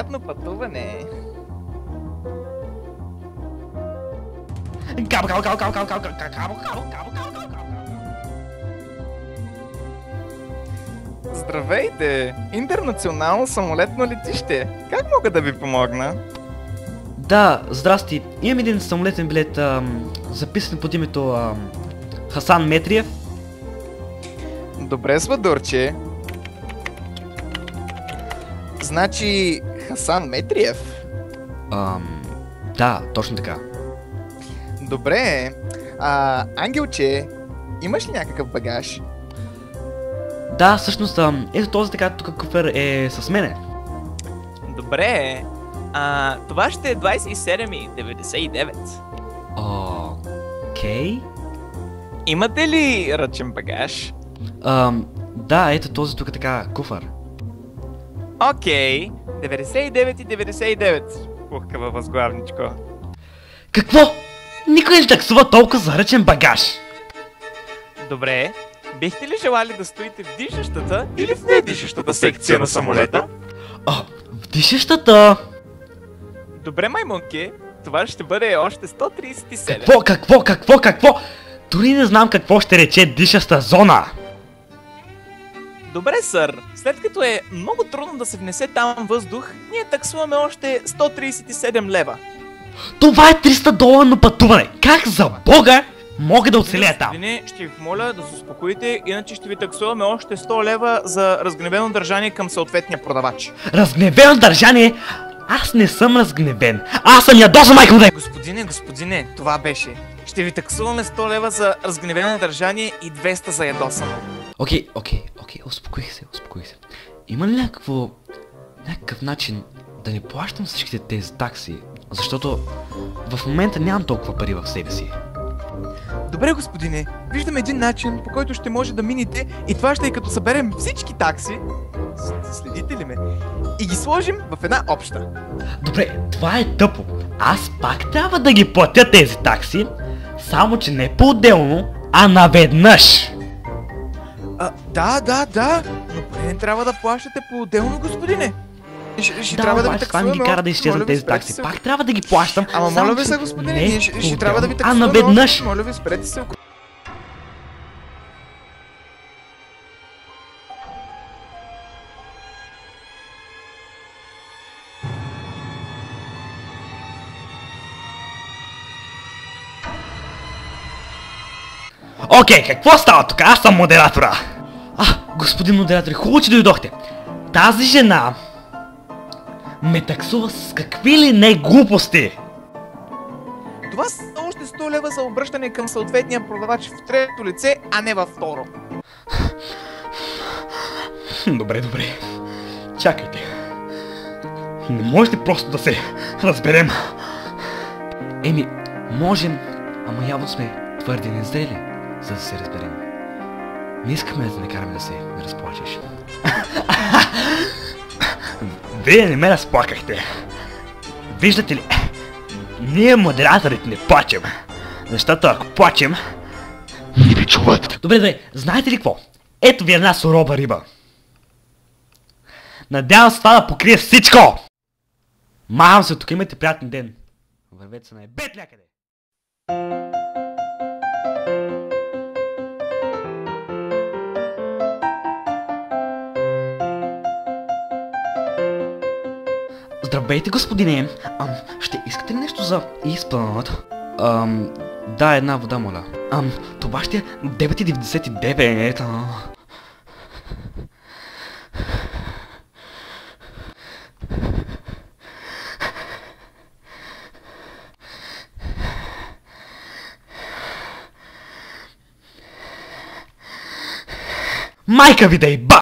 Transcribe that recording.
Приятно пътуване! Кабо, кабо, кабо, кабо, кабо, кабо, кабо, кабо, кабо, кабо, кабо. Здравейте! Интернационално самолетно летище! Как мога да ви помогна? Да, здрасти. Имам един самолетен билет, записан под името Хасан Метриев. Добре, Сладурче. Значи Хасан Метриев? Да, точно така. Добре. Ангелче, имаш ли някакъв багаж? Да, всъщност, ето този така тук куфер е с мене. Добре. Това ще е 27,99. Окей. Имате ли ръчен багаж? Да, ето този тук така куфър. Окей. 99,99. Пухкава възглавничко. Какво? Никой не таксува толкова за ръчен багаж. Добре. Бихте ли желали да стоите в дишащата или в недишащата секция на самолета? В дишащата. Добре, маймунки. Това ще бъде още 137. Какво? Дори не знам какво ще рече дишаща зона. Добре, сър. След като е много трудно да се внесе там въздух, ние таксуваме още 137 лева. Това е $300 пътуване. Как за бога мога да оцелея там? Господине, ще ви помоля да се успокоите, иначе ще ви таксуваме още 100 лева за разгневено държание към съответния продавач. Разгневено държание? Аз не съм разгневен. Аз съм ядосан, майко му да е! Господине, това беше. Ще ви таксуваме 100 лева за разгневено държание и 200 за ядосано. Окей, успокоих се. Има ли някакъв начин да не плащам всичките тези такси? Защото в момента нямам толкова пари в себе си. Добре, господине, виждаме един начин, по който ще може да минете и това ще е като съберем всички такси, следите ли ме, и ги сложим в една обща. Добре, това е тъпо. Аз пак трябва да ги платя тези такси, само че не по-отделно, а наведнъж. Да, но поне трябва да плащате по-отделно, господине. Ще Да, трябва да ви обаче това не ги кара да изчезнат тези такси. Пак трябва да ги плащам. Ама само моля ви че се, господине, не ние ще трябва да ви по-отделно, таксуваме наведнъж. още. Моля ви, спрете се. Окей, какво става тук? Аз съм модератора. Господин модератор, хубаво, че дойдохте. Тази жена ме таксува с какви ли не глупости. Това са още 100 лева за обръщане към съответния продавач в трето лице, а не във второ. Добре. Чакайте. Не можете просто да се разберем. Можем, ама явно сме твърди незрели, за да се разберем. Не искаме да не караме да се разплачеш. Вие не ме разплакахте. Виждате ли, ние модераторите не плачем. Защото ако плачем, ни ви чуват. Добре, знаете ли какво? Ето ви една сурова риба. Надявам се това да покрие всичко. Махам се, тук имате приятен ден. Вървете се на ебет някъде. Здравейте, господине. Ще искате ли нещо за изпълнат? Да, една вода, моля. Това ще е 9,99. Майка ви да еба!